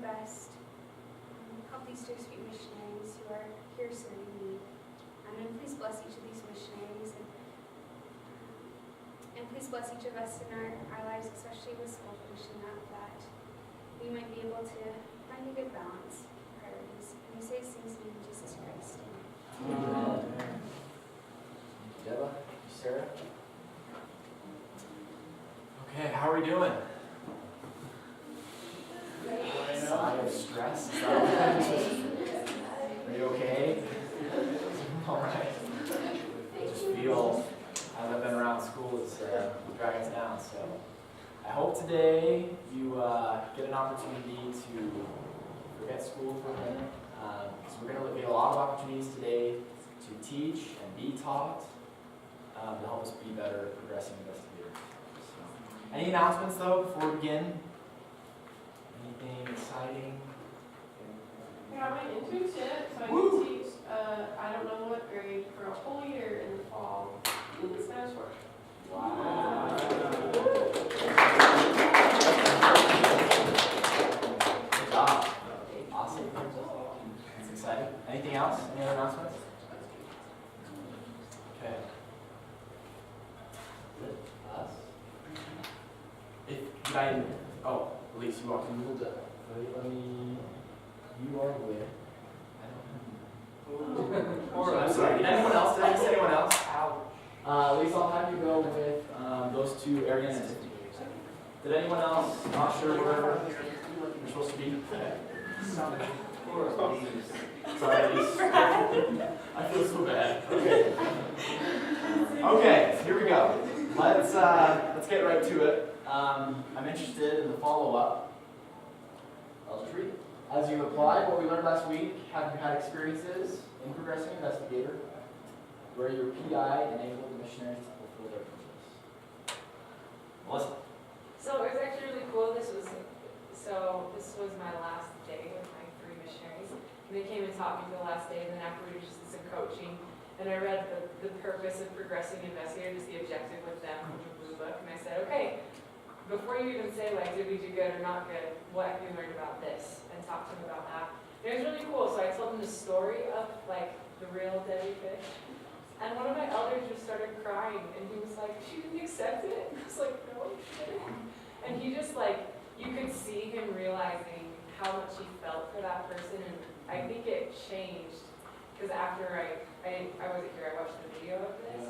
best. Help these dear sweet missionaries who are here serving me. And then please bless each of these missionaries. And please bless each of us in our lives, especially with Soul Mission, that we might be able to find a good balance of priorities. And we say these things in Jesus Christ. Amen. Deba, Sarah. Okay, how are we doing? Sigh of stress. Are you okay? All right. I just feel, as I've been around school, it's dragging us down. So I hope today you get an opportunity to forget school for a minute. Because we're going to get a lot of opportunities today to teach and be taught to help us be better progressing investigators. So, any announcements though before we begin? Anything exciting? I got my internship, so I can teach, I don't know what grade, for a whole year in the fall in the Spanish work. Wow. Good job. Awesome. That's exciting. Anything else? Any other announcements? Okay. Good. Us? Elise, you walked in a little bit. Let me. You are with. I'm sorry. Did anyone else? Did I miss anyone else? Elise, I'll have you go with those two areas. Did anyone else? Not sure where you're supposed to be. Sorry, Elise. I feel so bad. Okay. Okay, here we go. Let's get right to it. I'm interested in the follow-up. I'll just read it. As you applied what we learned last week, have you had experiences in progressing investigator where your PI enabled the missionaries to fulfill their purpose? Melissa. So it was actually really cool. This was my last day with my 3 missionaries. And they came and taught me for the last day, and then afterwards just did some coaching. And I read the purpose of progressing investigator, just the objective with them from the Blue Book. And I said, okay, before you even say like, did we do good or not good, what have you learned about this? And talk to them about that. And it was really cool. So I told them the story of like the real Debbie fish. And one of my elders just started crying, and he was like, she didn't accept it? And I was like, no, she didn't. And he just like, you could see him realizing how much he felt for that person, and I think it changed, because after I wasn't here, I watched the video of this,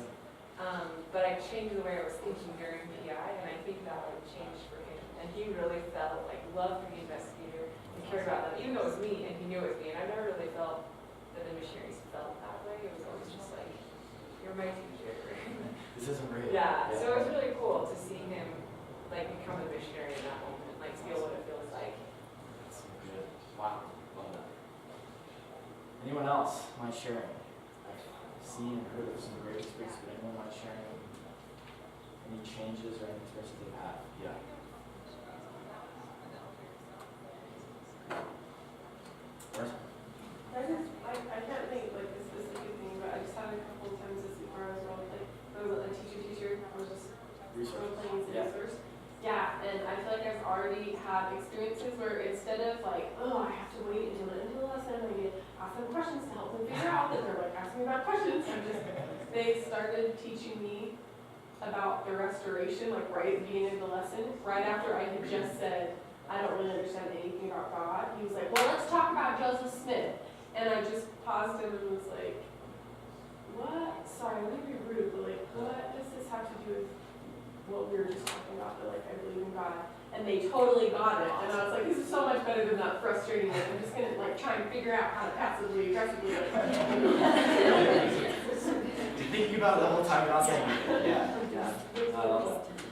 but I changed the way I was thinking during PI, and I think that would change for him. And he really felt like love for the investigator and cared about them, even though it was me, and he knew it was me, and I never really felt that the missionaries felt that way. It was always just like, you're my teacher. This isn't real. Yeah, so it was really cool to see him like become a missionary in that moment, like feel what it feels like. That's so good. Wow. Love that. Anyone else mind sharing? I've seen and heard of some great experiences, but anyone mind sharing any changes or any experiences they've had? Yeah. I can't think like a specific thing, but I just had a couple of times this week where I was like, I was a teacher, I was just role playing resource. Yeah, and I feel like I've already had experiences where instead of like, oh, I have to wait until the end of the lesson, I get ask them questions to help them figure out that they're like asking me about questions. They started teaching me about the restoration, like right at the beginning of the lesson, right after I had just said, I don't really understand anything about God. He was like, well, let's talk about Joseph Smith. And I just paused him and was like, what? Sorry, I'm going to be rude, but like, what does this have to do with what we were just talking about, that like I believe in God? And they totally got it. And I was like, this is so much better than that frustrating. Like, I'm just going to like try and figure out how to passively, aggressively. Like, You're thinking about it the whole time, you're not saying anything. Yeah.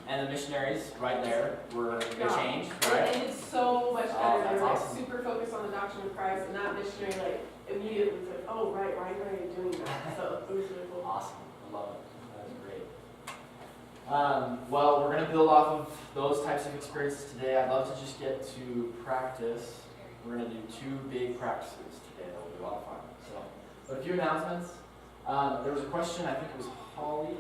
And the missionaries right there were changed, right? And it's so much better. They were like awesome. super focused on the doctrine of Christ, and that missionary like immediately was like, oh right, why are you doing that? So it was really cool. Awesome. I love it. That is great. Well, we're going to build off of those types of experiences today. I'd love to just get to practice. We're going to do 2 big practices today that will be a lot of fun. So, but a few announcements. There was a question, I think it was Holly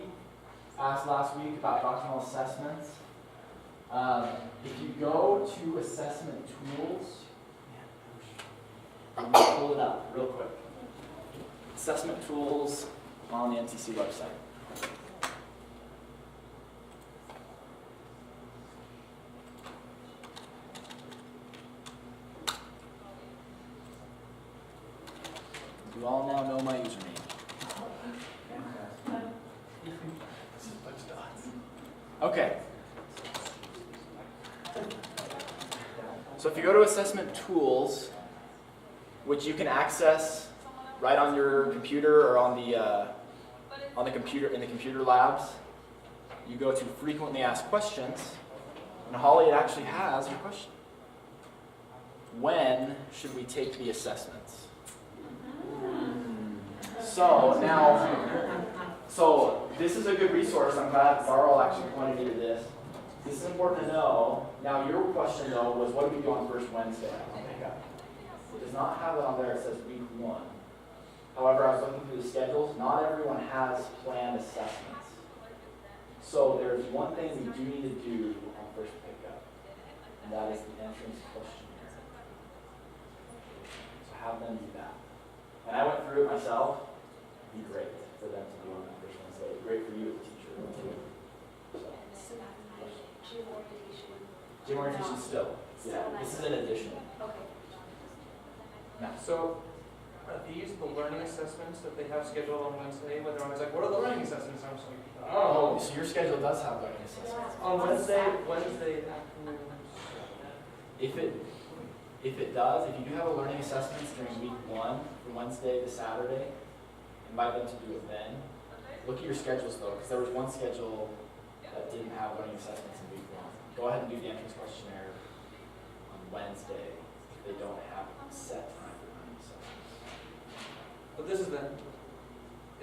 asked last week about doctrinal assessments. If you go to assessment tools, you I'm going to pull it up real quick. Assessment tools on the MTC website. You all now know my username. Okay. So if you go to assessment tools, which you can access right on your computer or on the computer in the computer labs, you go to frequently asked questions, and Holly, it actually has your question. When should we take the assessments? So this is a good resource. I'm glad Darrell actually pointed you to this. This is important to know. Now your question though was, what do we do on first Wednesday? It does not have it on there. It says week 1. However, I was looking through the schedules. Not everyone has planned assessments. So there's one thing we do need to do on first pickup, and that is the entrance questionnaire. So have them do that. And I went through it myself. It'd be great for them to do on that first Wednesday. It'd be great for you as a teacher too. So, Gym orientation. gym orientation still. Yeah, this is an addition. Okay. Now, So, are these the learning assessments that they have scheduled on Wednesday? When they're always like, what are the learning assessments? I'm just like, oh, so your schedule does have learning assessments. on Wednesday afternoons. If it does, if you do have a learning assessments during week 1, from Wednesday to Saturday, invite them to do it then. Look at your schedules though, because there was one schedule that didn't have learning assessments in week 1. Go ahead and do the entrance questionnaire on Wednesday if they don't have a set time for learning assessments. But this is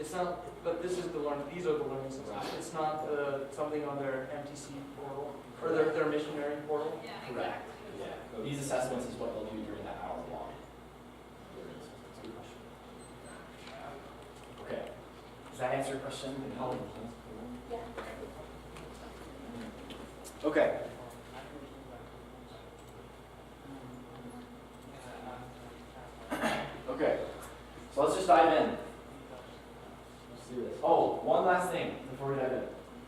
it's not, but this is these are the learning assessments. Right. It's not something on their MTC portal, or their missionary portal. Correct. Yeah. These assessments is what they'll do during that hour long. Learning assessments. Good question. Okay. Does that answer your question? Yeah. Okay. Okay. So let's just dive in. Let's do this. Oh, one last thing before we dive in.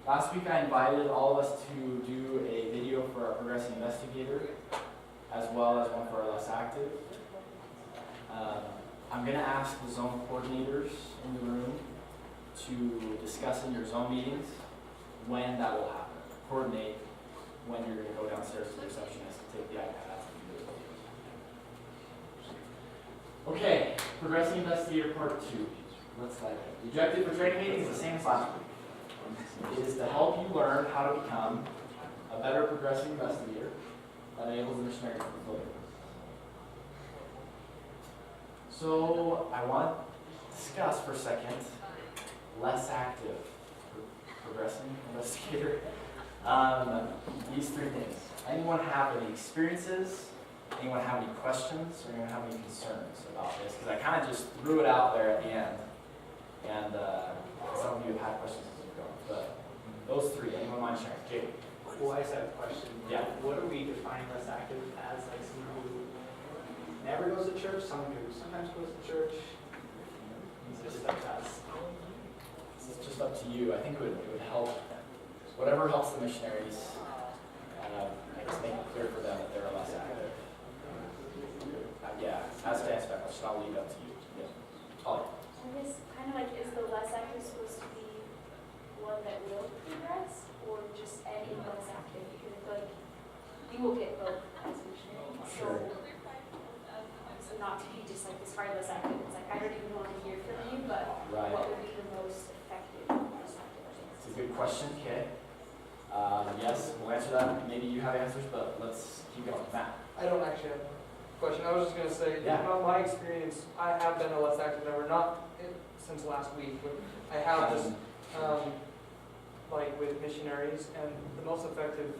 Last week I invited all of us to do a video for our progressing investigator, as well as one for our less active. I'm going to ask the zone coordinators in the room to discuss in your zone meetings when that will happen. Coordinate when you're going to go downstairs to the receptionist to take the iPads and do those videos. Okay, progressing investigator part 2. Let's dive in. The objective for training meeting is the same as last week. It is to help you learn how to become a better progressing investigator that enables the missionary to fulfill. So I want to discuss for a second less active progressing investigator. These 3 things. Anyone have any experiences? Anyone have any questions? Or anyone have any concerns about this? Because I kind of just threw it out there at the end. And some of you have had questions as we go. But those 3, anyone mind sharing? Jake? Well, I just have a question. Yeah. What are we defining less active as? Like someone who never goes to church, someone who sometimes goes to church? It's just up to us. This is just up to you. I think it would help. Whatever helps the missionaries, I guess make it clear for them that they're less active. Yeah, as to answer that question, I'll leave it up to you. Yeah. Holly. I guess kind of like, is the less active supposed to be one that will progress, or just any less active? Because I feel like you will get both as a missionary. Sure. So not to be just like this hard less active. It's like, I don't even want to hear from you, but Right. what would be the most effective less active? It's a good question. Okay. Yes, we'll answer that. Maybe you have answers, but let's keep going. Matt. I don't actually have a question. I was just going to say, Yeah. in my experience, I have been a less active member, not since last week, but I have just, like with missionaries, and the most effective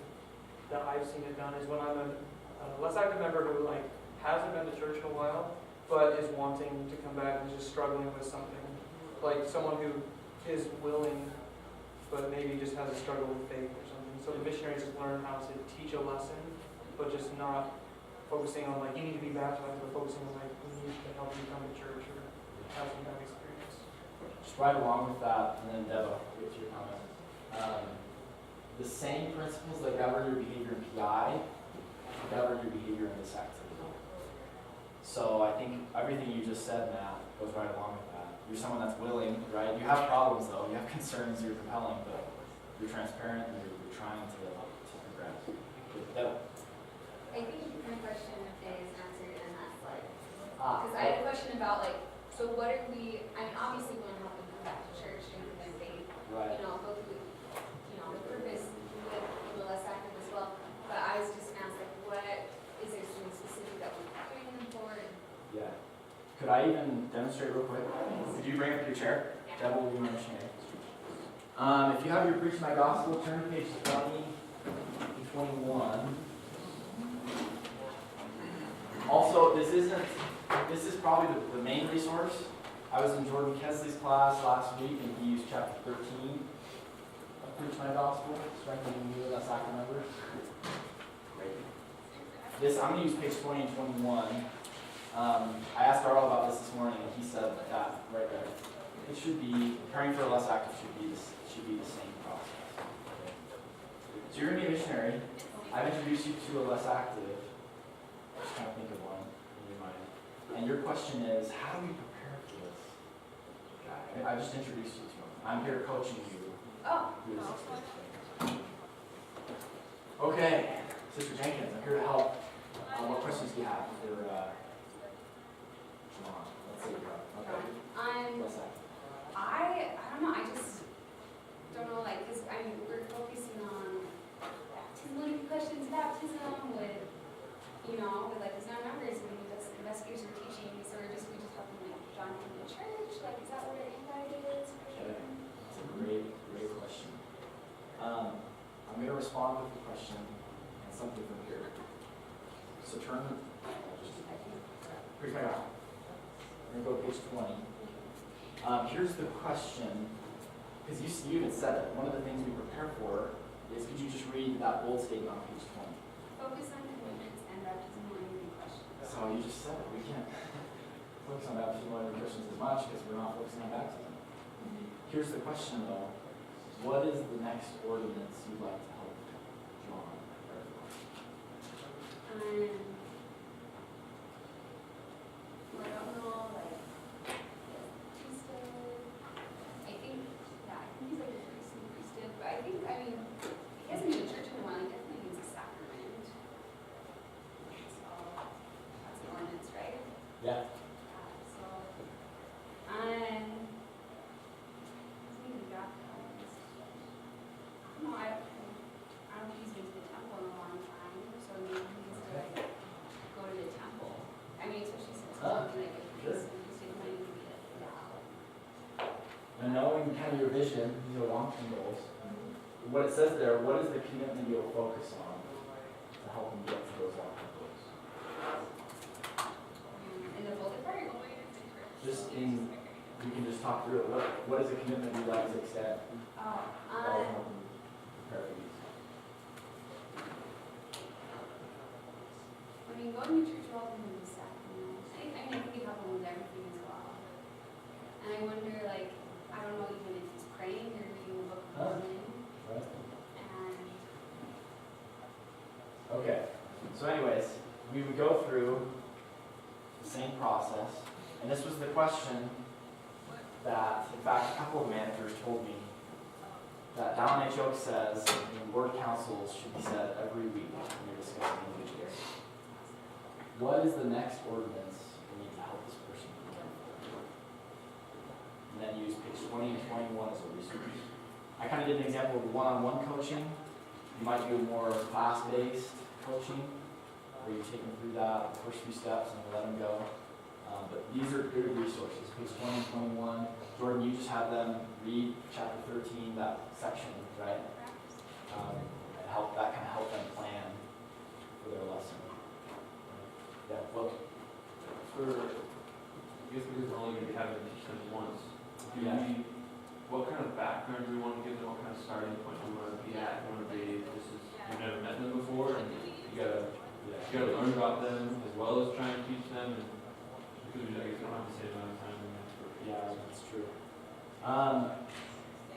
that I've seen it done is when I'm a less active member who like hasn't been to church in a while, but is wanting to come back and is just struggling with something. Like someone who is willing, but maybe just has a struggle with faith or something. So the missionaries learn how to teach a lesson, but just not focusing on like, you need to be baptized, or focusing on like, we need to help you come to church, or have some kind of experience. Just right along with that, and then Deva, get to your comment. The same principles that govern your behavior in PI govern your behavior in this activity. So I think everything you just said, Matt, goes right along with that. You're someone that's willing, right? You have problems though, you have concerns, you're compelling, but you're transparent and you're trying to progress. Deva. I think my question is answered in that slide. Ah, Because I had a question about like, so what are we, I mean, obviously we want to help them come back to church and give them faith, right. you know, hopefully, you know, the purpose with the less active as well. But I was just asked like, what, is there something specific that we're preparing them for? And Yeah. Could I even demonstrate real quick? Could you bring up your chair? Deva will be my missionary. If you have your Preach My Gospel, turn to page 20 to 21. Also, this is probably the main resource. I was in Jordan Kesley's class last week and he used chapter 13 of Preach My Gospel, strengthening you as active members. Great. I'm going to use page 20 and 21. I asked Darrell about this morning and he said that right there. It should be, preparing for a less active should be the same process. So you're going to be a missionary. I've introduced you to a less active. Just trying to think of one in your mind. And your question is, how do we prepare for this guy? I just introduced you to him. I'm here coaching you Oh, through this experience. Okay, Sister Jenkins, I'm here to help. What questions do you have for John? Let's see. Okay. Less active. I don't know, I just don't know, like, because I mean, we're focusing on baptismal questions, baptism with, you know, with like these non-members and the investigators are teaching, so we just help them like John come to church, like, is that what our invite is? Okay. That's a great question. I'm going to respond with a question and something from here. So turn, here's my mouth. We're going to go to page 20. Here's the question, because you even said it. One of the things we prepare for is, could you just read that bold statement on page 20? Focus on commitments and baptismal and questions. So you just said it. We can't focus on baptismal and Christians as much because we're not focusing on baptism. Here's the question though. What is the next ordinance you'd like to help John prepare for? I don't know, like, Tuesday, I think he's like a priest in the priesthood, but I think, I mean, he hasn't been to church in a while, he definitely needs a sacrament. So, that's an ordinance, right? Yeah. So, maybe baptized. I don't know, I don't think he's been to the temple in a long time, so maybe he needs to like go to the temple. I mean, especially since he's gonna be like a priest, and he's gonna need to be like, And knowing kind of your vision, these are long-term goals. What it says there, what is the commitment you'll focus on to help him get to those long-term goals? in the bullet part. Just in, you can just talk through it. What is a commitment you'd like to extend? Oh, That will help him prepare for these. I mean, going to church will help him with the sacraments. I mean, I think it help him with everything as well. And I wonder, like, I don't know even if he's praying or reading the book of Mormon. Right? And Okay. So anyways, we would go through the same process. And this was the question that, in fact, a couple of managers told me that Dallin H. Oak says in board councils should be said every week when you're discussing individuals. What is the next ordinance we need to help this person prepare for? And then use page 20 and 21 as a resource. I kind of did an example of one-on-one coaching. You might do more class-based coaching, where you take them through that, the first few steps, and let them go. But these are good resources, page 20 and 21. Jordan, you just have them read chapter 13, that section, right? And that kind of help them plan for their lesson. Yeah, well, I guess we're only going to be having to teach them once. Yeah. What kind of background do we want to give them? What kind of starting point do we want to be at? We want to be, you've never met them before, and you got to You gotta learn about them as well as try and teach them, and because I guess we don't have the same amount of time. Yeah, that's true.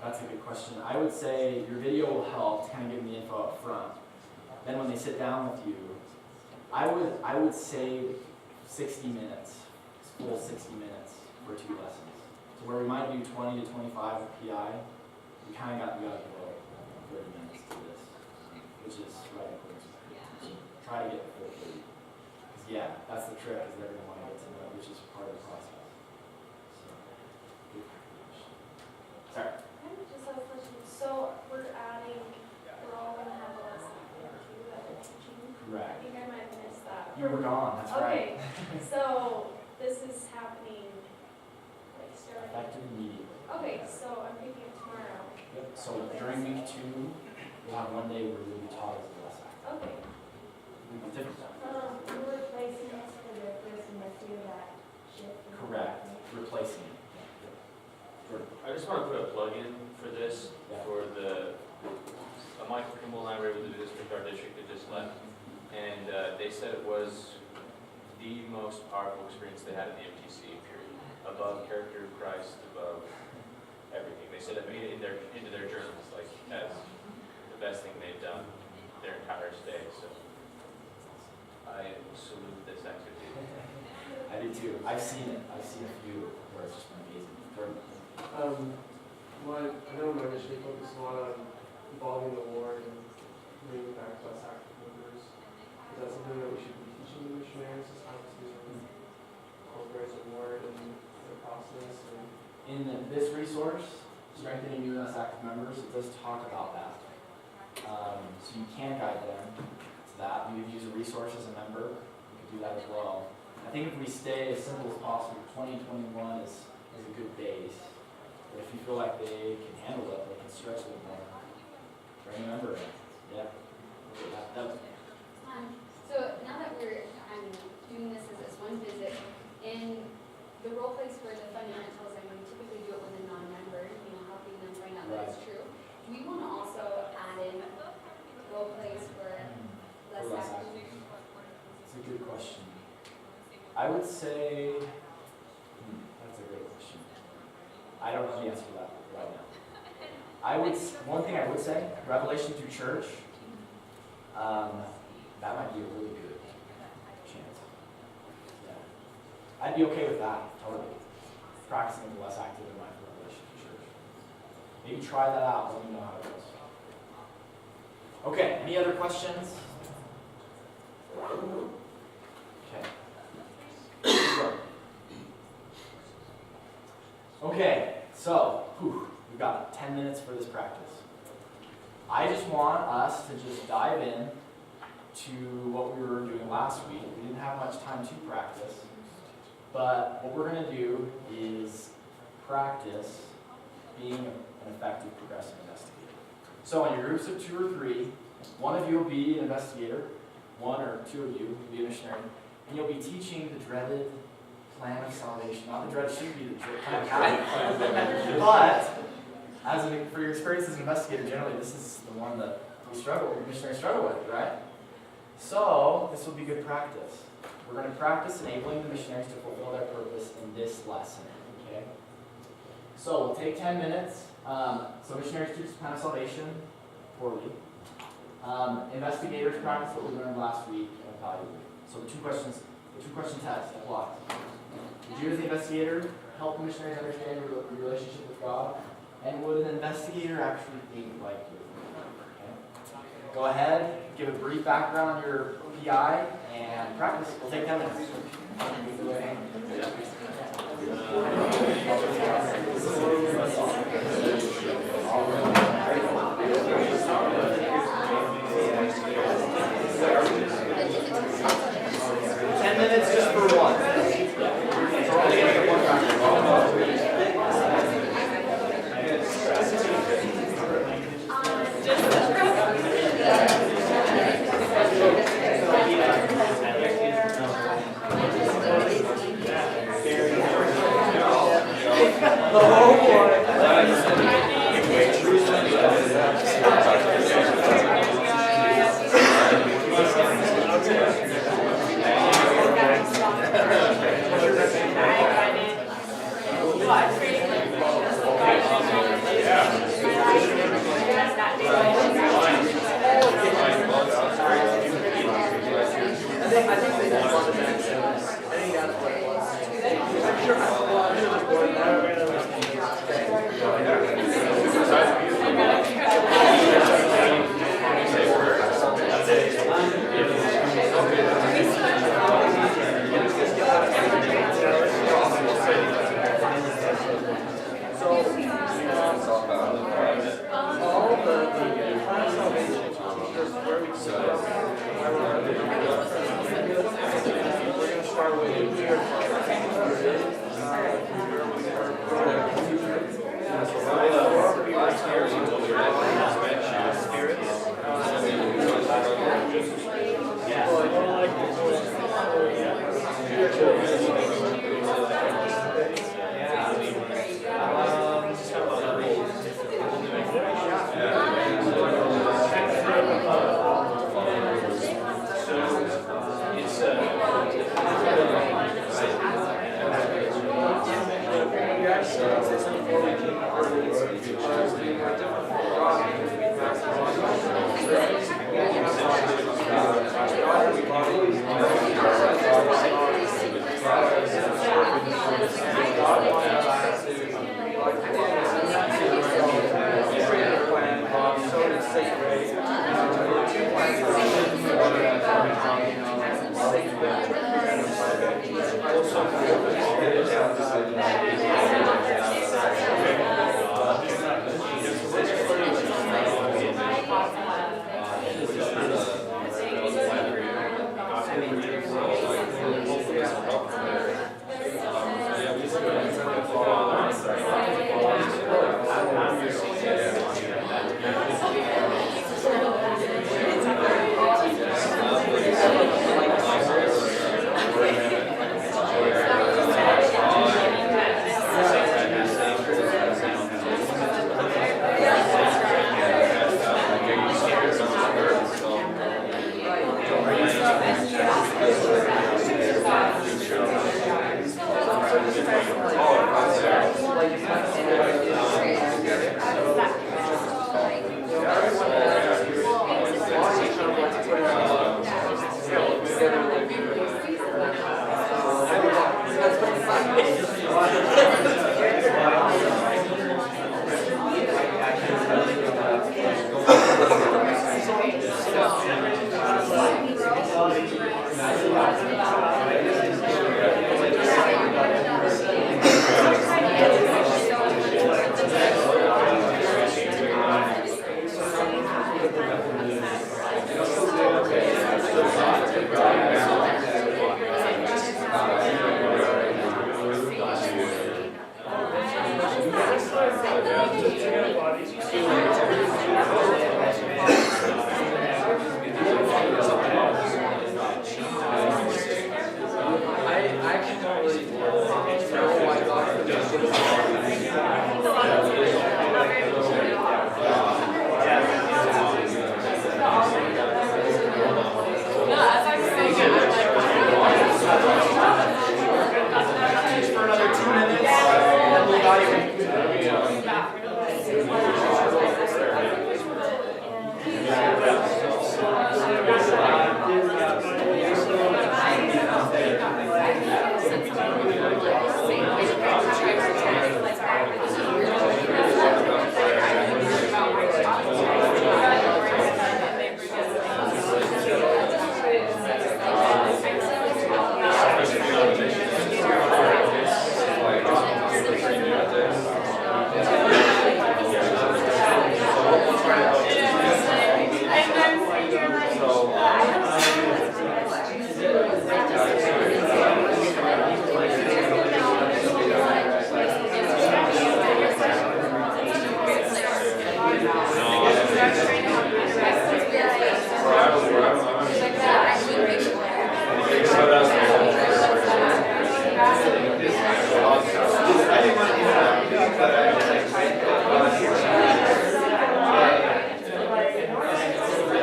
That's a good question. I would say your video will help to kind of give them the info up front. Then when they sit down with you, I would say 60 minutes, full 60 minutes for 2 lessons. So where we might do 20 to 25 with PI, we kind of got to go 30 minutes to this, which is right in accordance with the try to get the full 30. Because yeah, that's the trick, is they're going to want to get to know, which is part of the process. So, good question. Sorry. I just have a question. So we're all gonna have a lesson too that we're teaching. I Correct. think I might have missed that. You were gone, that's right. Okay, so this is happening like starting. Effective immediately. Okay, so I'm picking up tomorrow. Yep. So during week 2, we'll have one day where you'll be taught as a lesson. Okay. We'll be different. We're replacing us for the person that's doing that shift. Correct. Replacing it. I just want to put a plug in for this, Yeah. for Michael Kimball and I were able to do this with our district that just left. And they said it was the most powerful experience they had in the MTC, period. Above character of Christ, above everything. They said it made it into their journals, like, as the best thing they've done their entire stay. So I salute this activity. I do too. I've seen it. I've seen a few where it's just been amazing. I know my mission focus a lot on involving the Lord and bringing back less active members. Is that something that we should be teaching the missionaries, is how to incorporate the Lord in the process? And In this resource, Strengthening UNS Active Members, it does talk about that. So you can guide them to that. You could use a resource as a member. You could do that as well. I think if we stay as simple as possible, 2021 is a good base. But if you feel like they can handle it, they can stretch it more. Bring a member in. Yeah. So now that we're doing this as one visit, in the role plays for the fundamentals, we typically do it with a non-member, helping them find out that it's true. Do we want to also add in role plays for less active? It's a good question. I would say, that's a great question. I don't know the answer to that right now. One thing I would say, Revelation through church, that might be a really good chance. Yeah. I'd be okay with that, totally. Practicing with less active in my Revelation through church. Maybe try that out, let me know how it goes. Okay, any other questions? Okay. Okay, so, we've got 10 minutes for this practice. I just want us to just dive in to what we were doing last week. We didn't have much time to practice, but what we're going to do is practice being an effective progressive investigator. So in your groups of 2 or 3, one of you will be an investigator, 1 or 2 of you will be a missionary, and you'll be teaching the dreaded plan of salvation. Not the dreaded, should be the plan of salvation. But for your experience as an investigator, generally this is the one that missionaries struggle with, right? So this will be good practice. We're going to practice enabling the missionaries to fulfill their purpose in this lesson. Okay. So we'll take 10 minutes. So missionaries teach the plan of salvation poorly. Investigators practice what we learned last week and evaluate. So the two question test applies. Would you as the investigator help the missionaries understand your relationship with God? And would an investigator actually think like you? Okay. Go ahead, give a brief background on your PI, and practice. We'll take 10 minutes. 10 minutes just for one. So we're only going to get one practice. 10 start with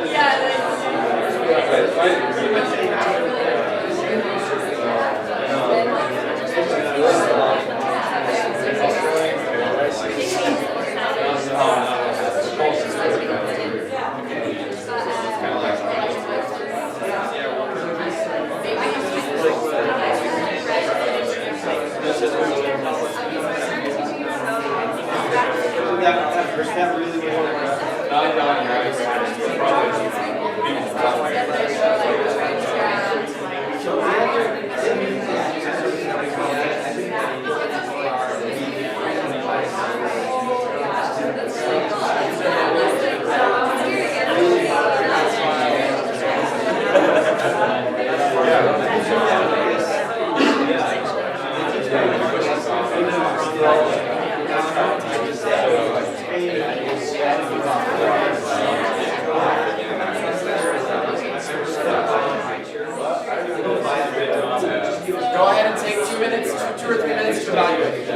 Yeah. Go ahead and take 2 minutes, 2 or 3 minutes to evaluate.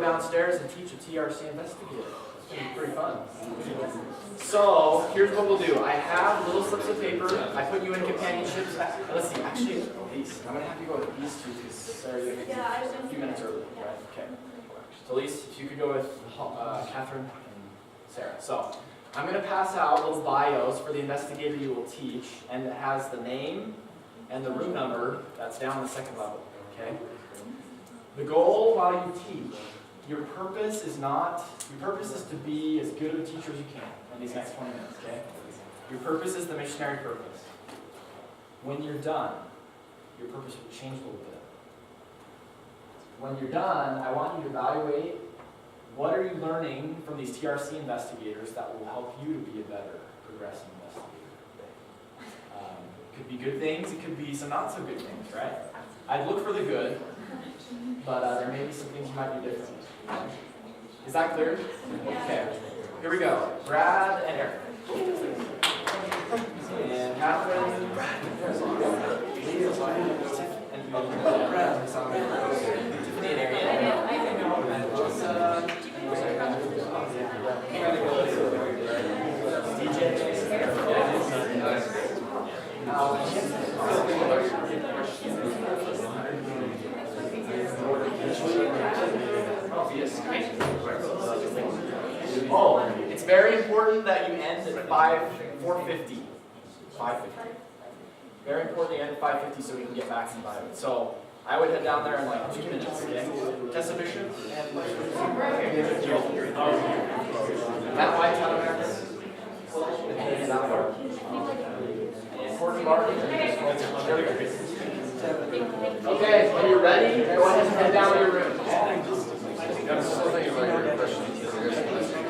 Downstairs and teach a TRC investigator. It's going to be pretty fun. So, here's what we'll do. I have little slips of paper. I put you in companionships. Let's see, actually, these. I'm going to have you go with these two because Sarah, you're going to a few minutes early. Right? Okay. So, Elise, if you could go with Catherine and Sarah. So, I'm going to pass out little bios for the investigator you will teach, and it has the name and the room number that's down on the second level. Okay? The goal while you teach, your purpose is to be as good of a teacher as you can in these next 20 minutes, okay? Your purpose is the missionary purpose. When you're done, your purpose will change a little bit. When you're done, I want you to evaluate what are you learning from these TRC investigators that will help you to be a better progressing investigator. Could be good things, it could be some not so good things, right? I'd look for the good, but there may be some things you might do differently. Is that clear? Okay, here we go. Brad and Eric. And Catherine. And Brad. Tiffany and Arian. And Melissa. DJ. Oh, it's very important that you end at 4:50. 5:50. Very important you end at 5:50 so we can get back by it. So I would head down there in like 2 minutes, okay? Test submission. Matt White, Town Americans. Okay, when you're ready, go ahead and head down to your room. I'm still thinking about your question.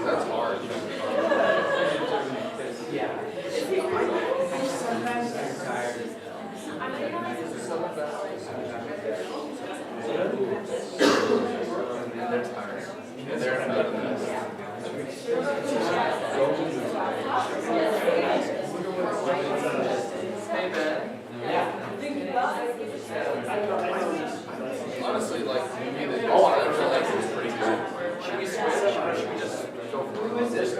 That's hard. Yeah. They're tired. Yeah, they're in a bad mess. Hey, Ben. Yeah. Honestly, like, maybe the I feel like it's pretty good. Should we switch or should we just go for this?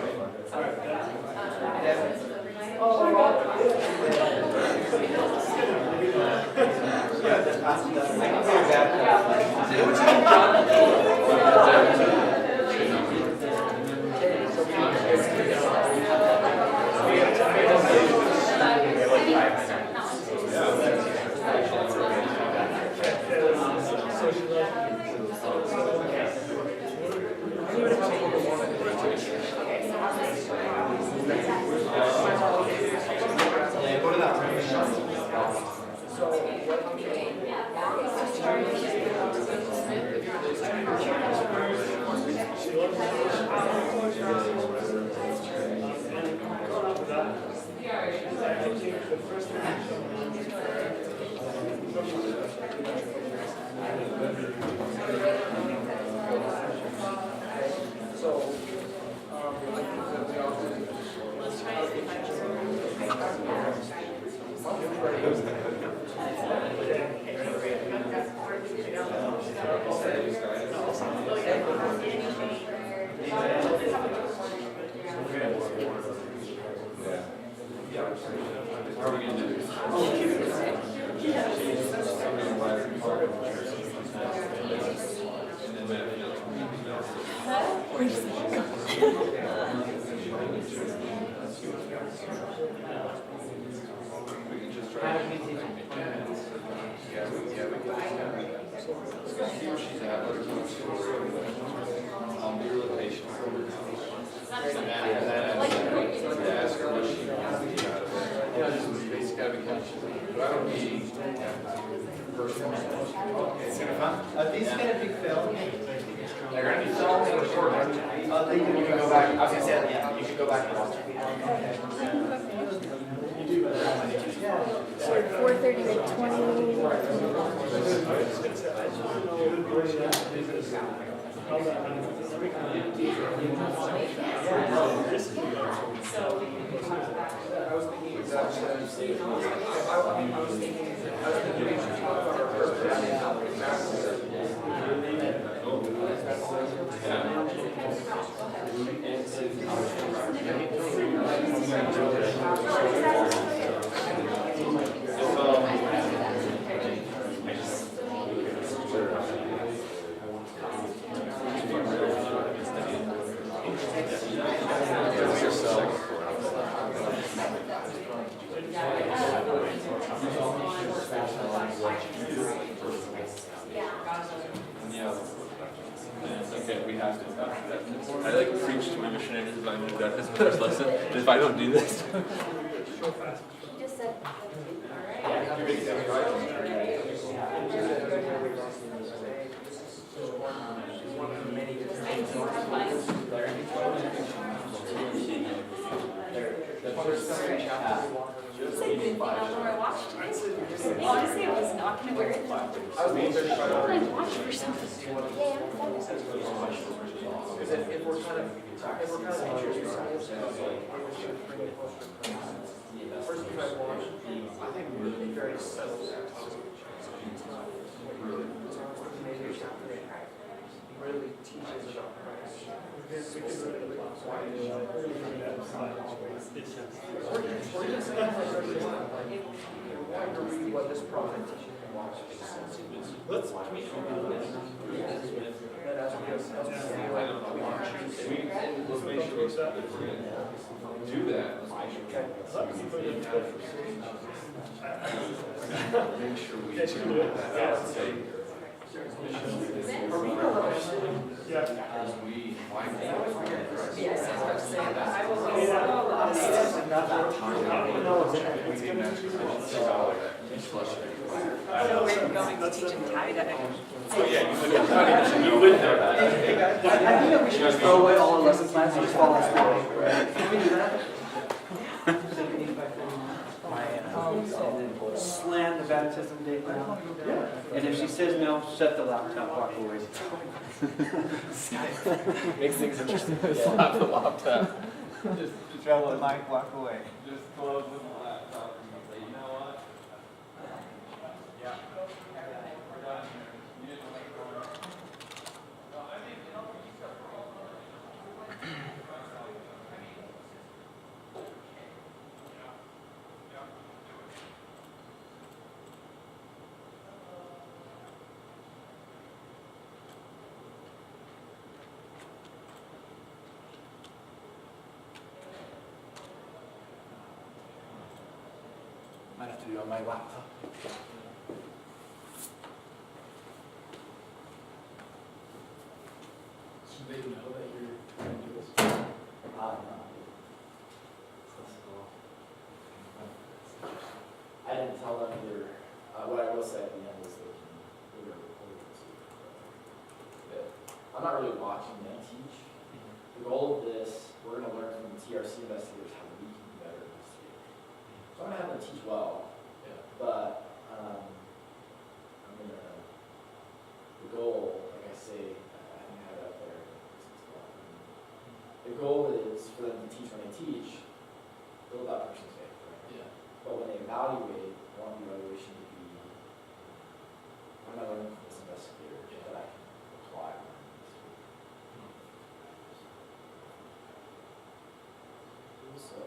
Go to that room. It's gonna be fun. Are these gonna be filmed? They're going to be filmed and recorded. You can go back. I was going to say that, yeah. You can go back and watch it. 4:30 to 20. I was thinking exactly the same. I was thinking have to. I like preach to my missionaries if I moved out this first lesson. If I don't do this. He just said, One of the many different things. honestly, I was not gonna wear it. I watched for something. Because if we're kind of interested in schools, first thing I watched, I think really very subtle. Really teaches about Christ. Or just something like why to read what this prophet teaches. Let's, That as we let's make sure if we're gonna do that, let's make sure. Make sure we do that as a as we find out. Yes, I was about to say that. I will It's gonna be going to teach in Canada. Oh, yeah, you wouldn't know that. I think that we should just throw away all our lesson plans and just follow school. Can we do that? Slam the baptism date now. And if she says no, shut the laptop, walk away. Makes things interesting. Slap the laptop. Just drop the mic, walk away. Just close with the laptop and say, you know what? Yeah. We're done here. You didn't make it. Might have to do it on my laptop. Should they know that you're trying to do this? No. I didn't tell them either. What I will say at the end is that we were recording this. I'm not really watching them teach. The goal of this, we're going to learn from the TRC investigators how we can be better investigators. So I'm going to have them teach well, but I'm going to, the goal, like I say, I think I have it up there. The goal is for them to teach when they teach, build that person's faith, right? Yeah. But when they evaluate, I want the evaluation to be, what am I learning from this investigator that I can apply? So.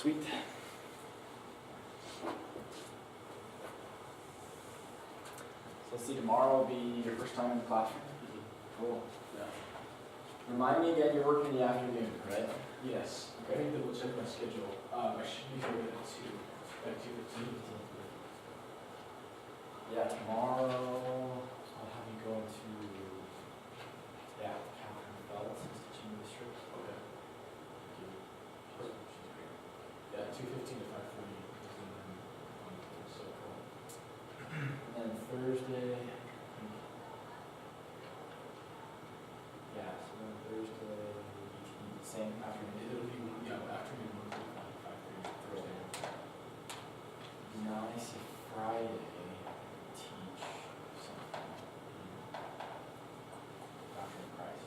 Sweet. So let's see, tomorrow will be your first time in the classroom. Cool. Yeah. Remind me again, you're working in the afternoon, right? Yes. Okay. I need to double check my schedule. I should be here at 2, like 2:15. Yeah, tomorrow I'll have you go to, Catherine Bell's teaching district. Okay. Yeah, 2:15 to 5:30. So cool. And then Thursday, so then Thursday, same afternoon. It'll be, afternoon 1 to 5:30 Thursday. Nice if Friday, teach something. Doctrine of Christ.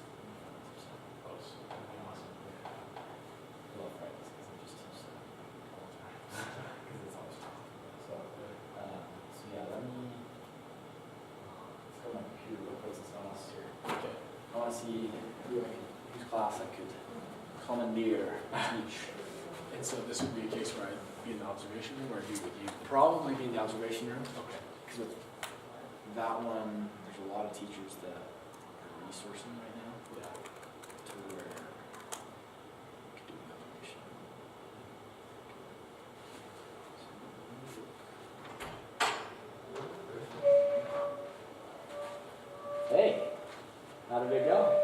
Close. That'd be awesome. I love Fridays because I just teach them all the time. Because it's always fun. So yeah, let me, let's go to my computer real quick since no one else is here. Okay. I want to see whose class I could commandeer and teach. And so this would be a case where I'd be in the observation room, or would you? Probably be in the observation room. Okay. Because with that one, there's a lot of teachers that are resourcing right now Yeah. to where we could do the observation. Hey, how did it go?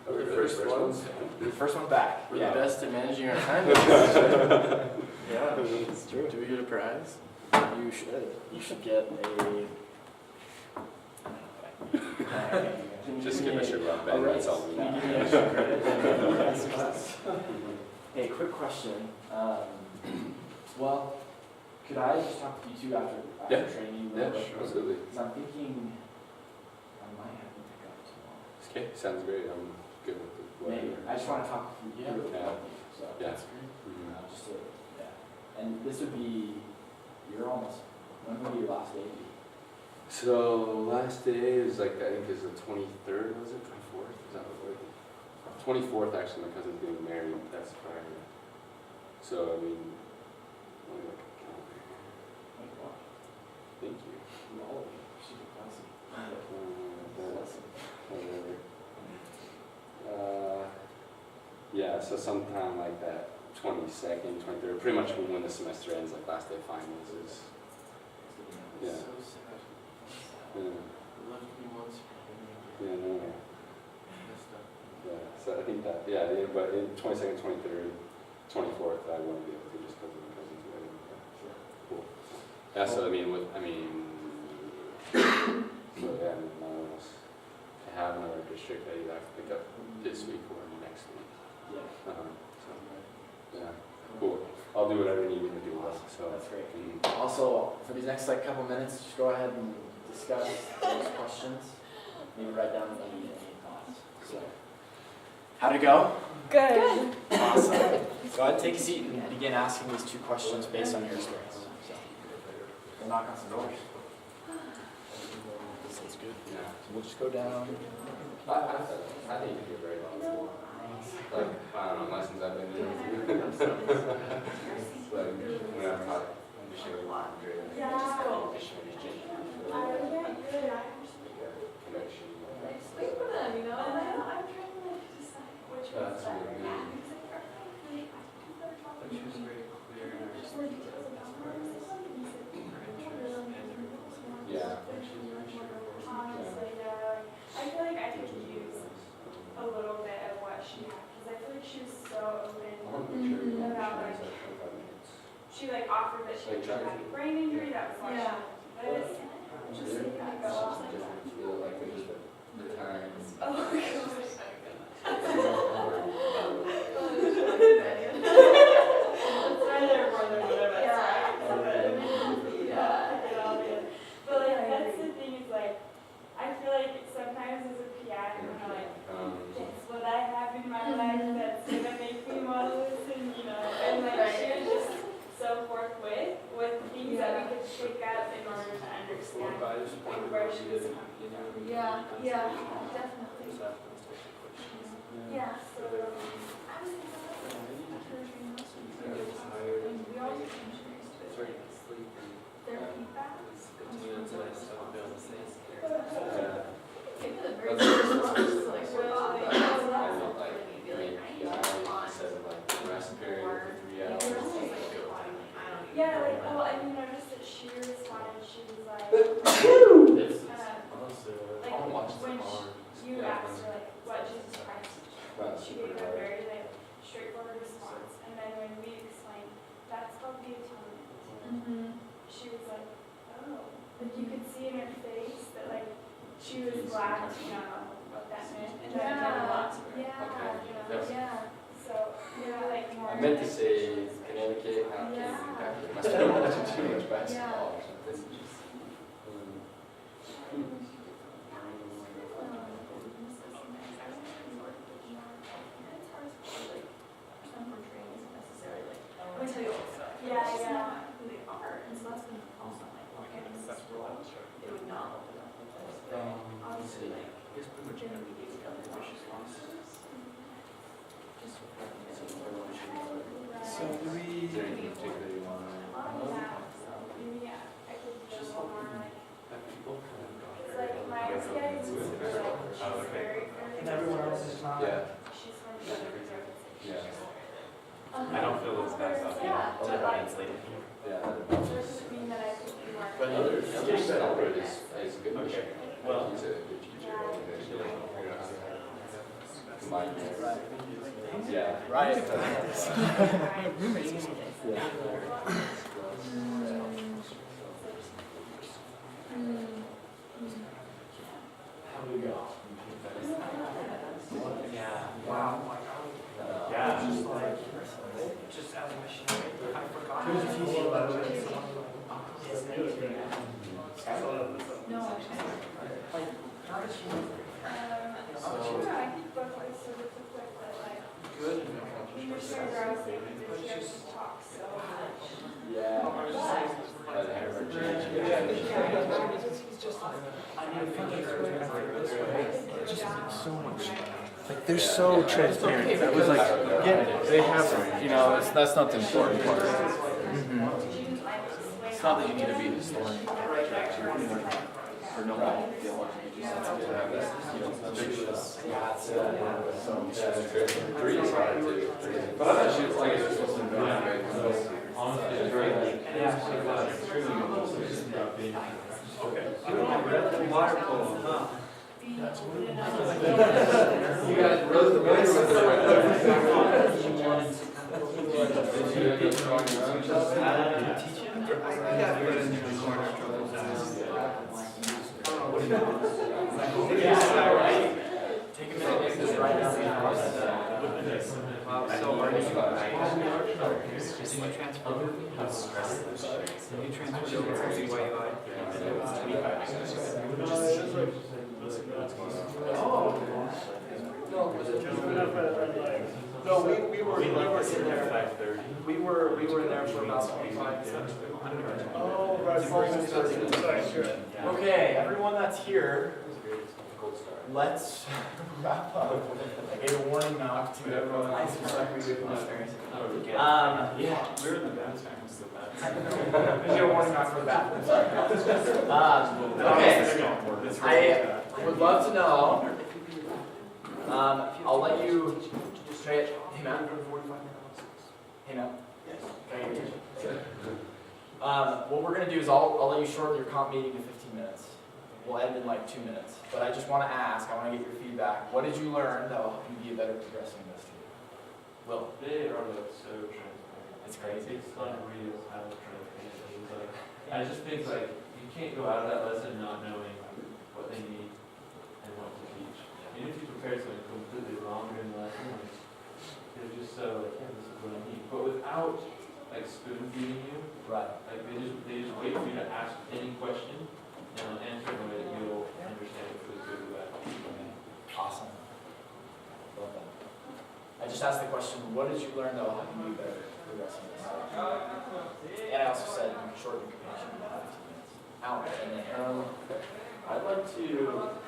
Are we the first ones? The first one back. We're the best at managing our time. Yeah, it's true. Do we get a prize? You should. You should get a. Just give us your love, Ben, that's all we need. Hey, quick question. Well, could I just talk to you two after Yeah. training? Yeah, sure, absolutely. Because I'm thinking I might have you pick up tomorrow. Okay, sounds great. I'm good with it. Maybe. I just want to talk through Yeah. with Yeah. you. So Yeah. that's great. Mhm. Just to, and this would be, you're almost, when would be your last day be? So last day is like, I think is the 23rd, was it? 24th? Is that what it was? 24th, actually, my cousin's getting married. That's Friday. So, I mean, let me look at the calendar here. Like what? Thank you. All of you, super classy. Whatever. Yeah, so sometime like that 22nd, 23rd, pretty much when the semester ends, like last day of finals is, yeah. So sad. yeah, Left me once. yeah, no, Messed up. yeah, so I think that, yeah, but in 22nd, 23rd, 24th, I won't be able to just because of my cousin's wedding. Sure. Cool. Yeah, so I mean, so yeah, I mean, I have another district that you have to pick up this week or next week. Yeah. So, yeah, cool. I'll do whatever you need me to do. So That's great. mm, Also, for these next couple minutes, just go ahead and discuss those questions. Maybe write down any thoughts. So, how'd it go? Good. Awesome. Go ahead and take a seat and begin asking these two questions based on your experience. So, we'll knock on some doors. Sounds good. yeah. So we'll just go down. I think you did very well. Like, I don't know, lessons I've been in with you. Like, when I've taught missionary laundry, missionary exchange, connection. Wait for them, you know, and I'm trying to like decide which one's That's better. really good. But she was very clear in her Just like details about her. Yeah. Honestly, yeah, I feel like I could use a little bit of what she had, because I feel like she was so open I want to make sure you're about on like, the 25 minutes. she like offered that she Like, had a brain injury, that was why she did this. Just Really? like kind of go off like Just that. feel like it was the time. Oh my gosh. It's right there more than whatever. Yeah. But like, that's the thing is like, I feel like sometimes as a PI, I'm like, that's what I have in my life that's gonna make me want to listen, you know? And like, she was just so forthwith with things that we could pick up in order to understand like where she was coming from. Yeah, definitely. Yeah, so I was thinking about she was like, oh, like you could see in her face that like she was glad to know what that meant, and that meant a lot to her. Yeah. So, like more. I meant to say Connecticut, how it impacted. Must have been watching too much basketball or something. Let me tell you all the stuff. Yeah, It's just yeah. not who they are, and so that's been also like, okay, this role, it would not open up with this, but obviously like, then we do feel the nauseous So do we? Is there anything particular you want to? Maybe I could just more like, Have people come and go? it's like my ex-guy is super like, she's very, very. And everyone else is not? Yeah, She's from the other yeah, I don't feel as bad about being yeah, but like, yeah. it doesn't mean that I could be more. But other Albert is a good Okay, missionary. well- He's a good teacher. Combined there. Yeah. Right. How do we go? Yeah. Wow. Yeah. Just like, just as a missionary, I forgot. Here's a TC letter. No, actually. Like, how did she? Sure, I think both ways so quick, but like, Good. you're sure they're always saying that she just talks so much. Yeah. But, He's just like, I need to figure so much. Like they're so transparent. It was like, yeah, they have, you know, that's not the important part. It's not that you need to be a historian or know all theology. You just have to have that, you know, scriptures. Three is hard too. But I thought she was like, it's supposed to be Honestly, it's very, extremely about being. Okay. Red water polo, huh? You guys rode the wave with the I got put in the corner. Take a minute, make this right down the Wow, so hard. Can you transfer over? Can you transfer over to CYUI? No, we were in there. We were in there for about 25 minutes. Oh, right. Okay, everyone that's here, let's wrap up. I gave a warning knock to everyone. I suspect we did listeners. Yeah. We're in the bathroom, it's the I gave a warning knock for the bathroom, sorry. Okay, I would love to know, I'll let you, hey Matt. Hey Matt. Can I get you? What we're gonna do is I'll let you shorten your comp meeting to 15 minutes. We'll end in like 2 minutes. But I just wanna ask, I wanna get your feedback. What did you learn that will help you be a better progressing investigator? Will? They are like so transparent. It's crazy. It's unreal how transparent it is. Like, I just think like, you can't go out of that lesson not knowing what they need and what to teach. Even if you prepare something completely wrong during the lesson, like, they're just so like, yeah, this is what I need. But without like spoon feeding you, Right. like they just wait for you to ask any question and they'll answer in a way that you'll understand if it was good or bad. Awesome. Love that. I just asked the question, what did you learn that will help you be better progressing investigator? And I also said shorten your communication to 15 minutes. Out and then I'd like to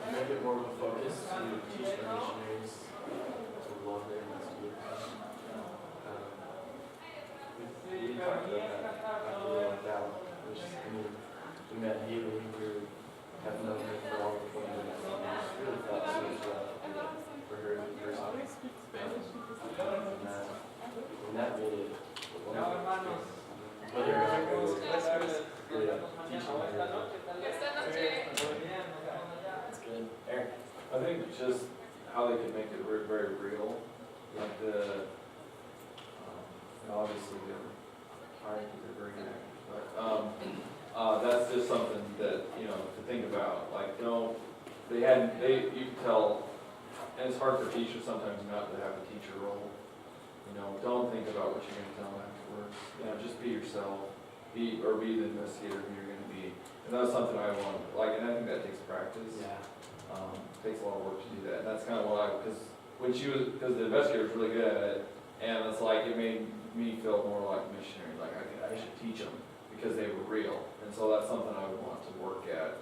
make it more of a focus to teach our missionaries to love their investigators. We talked about that after we left out, which is, I mean, we met Haley, we have known her for all the 20 minutes, and we just really felt so much love for her as a person. And that made it wonderful. Whether it was really teaching her. That's good. Eric. I think just how they could make it very real, like obviously they're hiring because they're bringing actors, but just something that, you know, to think about, like, you could tell, and it's hard for teachers sometimes not to have a teacher role. You know, don't think about what you're gonna tell them afterwards, you know, just be yourself, be the investigator who you're gonna be. And that's something I want, like, and I think that takes practice. Yeah. Takes a lot of work to do that, and that's kind of what because the investigator was really good at it, and it's like, it made me feel more like a missionary, like I should teach them, because they were real, and so that's something I would want to work at.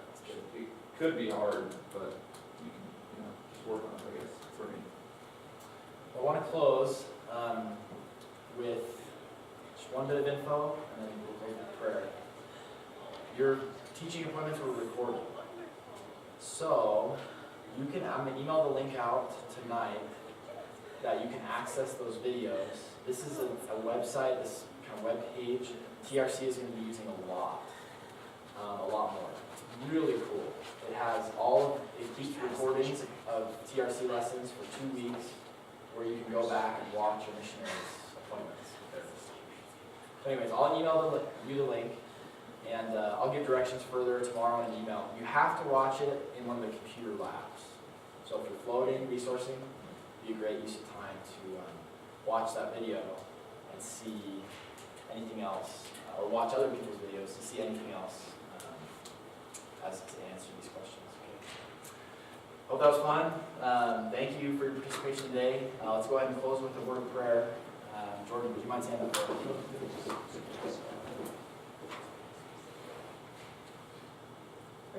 It could be hard, but you can, you know, just work on it, I guess, for me. I want to close with just one bit of info, and then we'll close with prayer. Your teaching appointments were recorded. So, I'm going to email the link out tonight that you can access those videos. This is a website, this kind of web page, TRC is going to be using a lot more. It's really cool. It keeps recordings of TRC lessons for 2 weeks, where you can go back and watch your missionaries' appointments. So anyways, I'll email you the link, and I'll give directions further tomorrow in an email. You have to watch it in one of the computer labs. So if you're floating, resourcing, it'd be a great use of time to watch that video and see anything else, or watch other people's videos to see anything else as to answer these questions. Okay. Hope that was fun. Thank you for your participation today. Let's go ahead and close with a word of prayer. Jordan, would you mind standing up for us?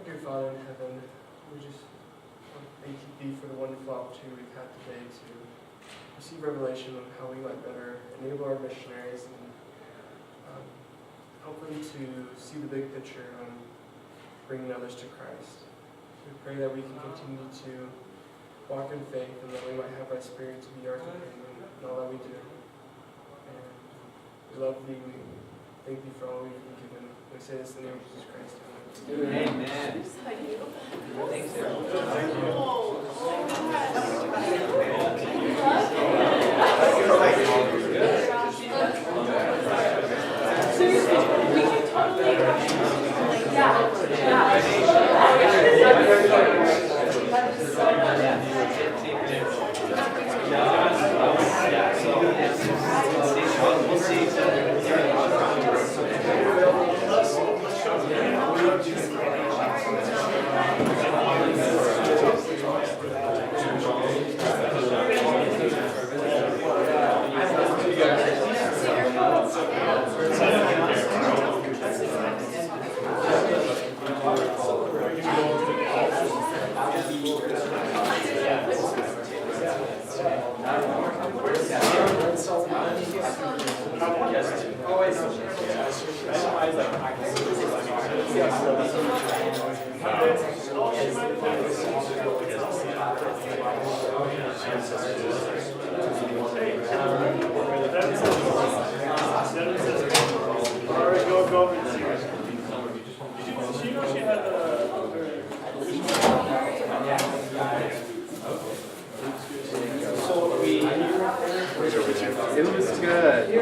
Dear Father in heaven, we just thank you for the wonderful opportunity we've had today to receive revelation on how we might better enable our missionaries and help them to see the big picture on bringing others to Christ. We pray that we can continue to walk in faith and that we might have our spirit to be our companion in all that we do. And we love thee. We thank thee for all we've been given. We say this in the name of Jesus Christ. Amen. Thanks, It was good.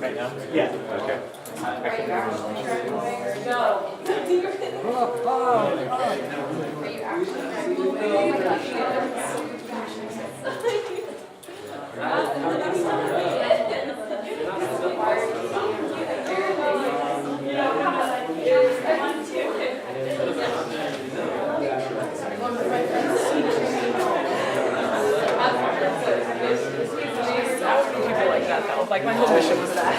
Right now? Yeah. Okay. Like my whole mission was that.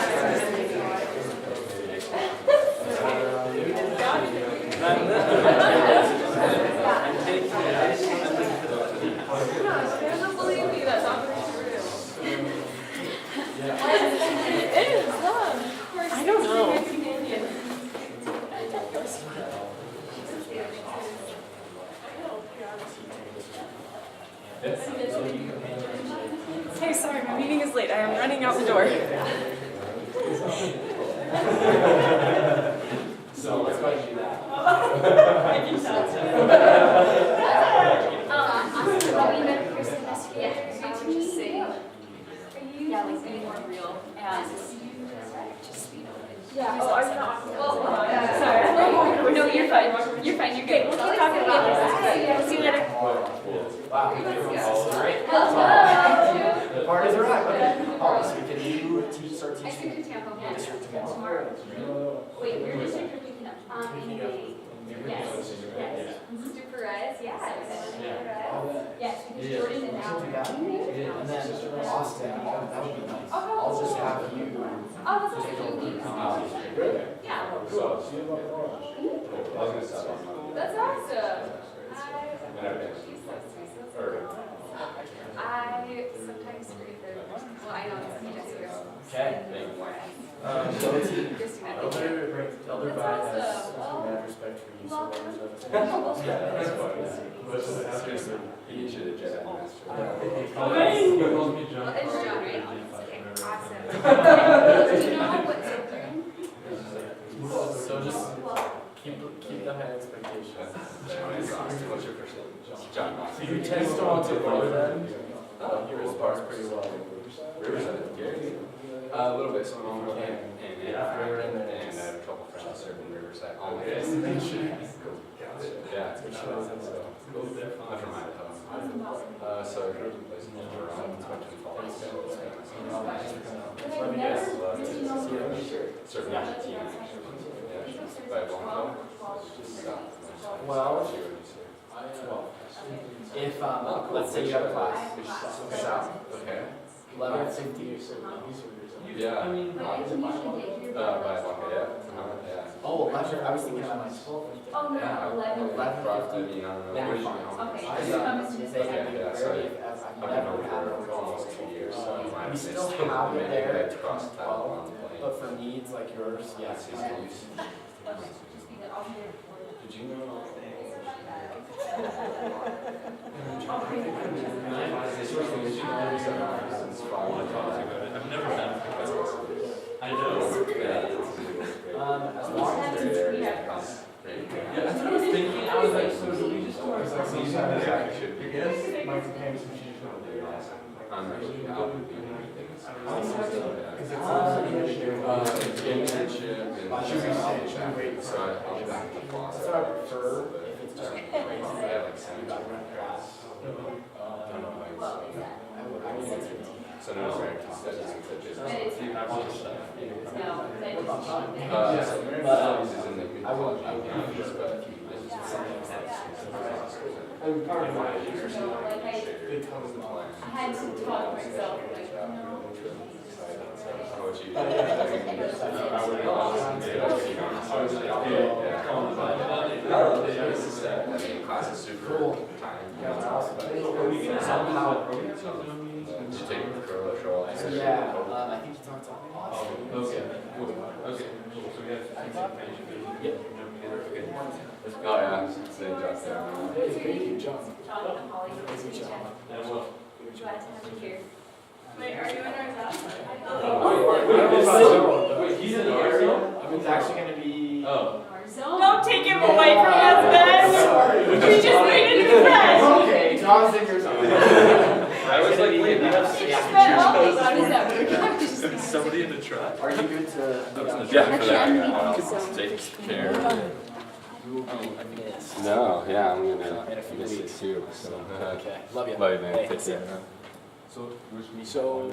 I don't know. Hey, sorry, my meeting is late. I am running out the door. So let's go ahead and do that. I can tell. Awesome. Well, we met Chris and Messi. Yeah, great to meet you. Are you? Yeah, like getting more real and just, you know. Yeah, oh, I'm not. Well, sorry. No, you're fine. You're fine, you're good. We'll talk after this. See you later. Wow, great. Hello. The parties are right. Okay. Oh, so can you start I teaching took to Tampa. district tomorrow? Tomorrow. Wait, your district or picking up? In May. Yes. Yes. Super Res, yes. Yes, because Jordan is now. And then Austin, that would be nice. I'll just have you. Oh, that's like 2 weeks. Yeah. That's awesome. I sometimes read the, well, I know it's Jessica. Okay. So it's Christina. Elder Vi has mad respect for you, so You should have Jedi Master. He calls me John. Well, it's John, right? Okay, awesome. Do you know what So just keep the high expectations. What's your first name? John. So you text on to brother then? He responds pretty well. Riverside, Gary? A little bit, so I'm and I have a couple friends serving in Riverside. Oh, yeah. Yeah, it's good. I'm from Idaho. So I grew up in places around Twin Falls. Serving as a team, actually. Yeah. By Blanco. Well, if let's say you have a class, south, Okay. 11:50. Yeah. I mean, By Blanco, yeah. Yeah. Oh, 11. I was thinking about myself. Oh, no, 11. 11:50. Okay. Yeah, so I've been over for almost 2 years, so I might We have still missed have it there to cross the title on the plane. But for needs like yours, yes. Did you know? I've never been. I know. As long as they're Yeah, that's what I was thinking. I was like, so do we just do our section? Yes. My companions from Chief. I'm actually out with the internship so I'll be back in the fall. that's what I prefer. If it's just Yeah, like 7 class. So no, American studies and such Do you have all the stuff? studies is in the good college campus, but Like I had to talk myself, like, no. Class is super Somehow. Did you take the curl or So yeah, I think you talked to Austin. Okay, cool. Okay, cool. So we have information. Yep. Oh yeah, same job there. Hey, thank you, John. John and Holly, nice to meet you. And what? Glad to have you here. Wait, are you in our class? Wait, he's in our zone? It's actually gonna be. Oh. Our zone. Don't take him away from us, Ben. Sorry. We just needed to be friends. Okay, John's in your zone. I was like, wait, you have Is Somebody in the truck? Are you good to? Yeah, for that. Take care. No, yeah, I'm gonna miss it too. So. Okay, love you. Love you, man. Hey, Take see ya. care. So, So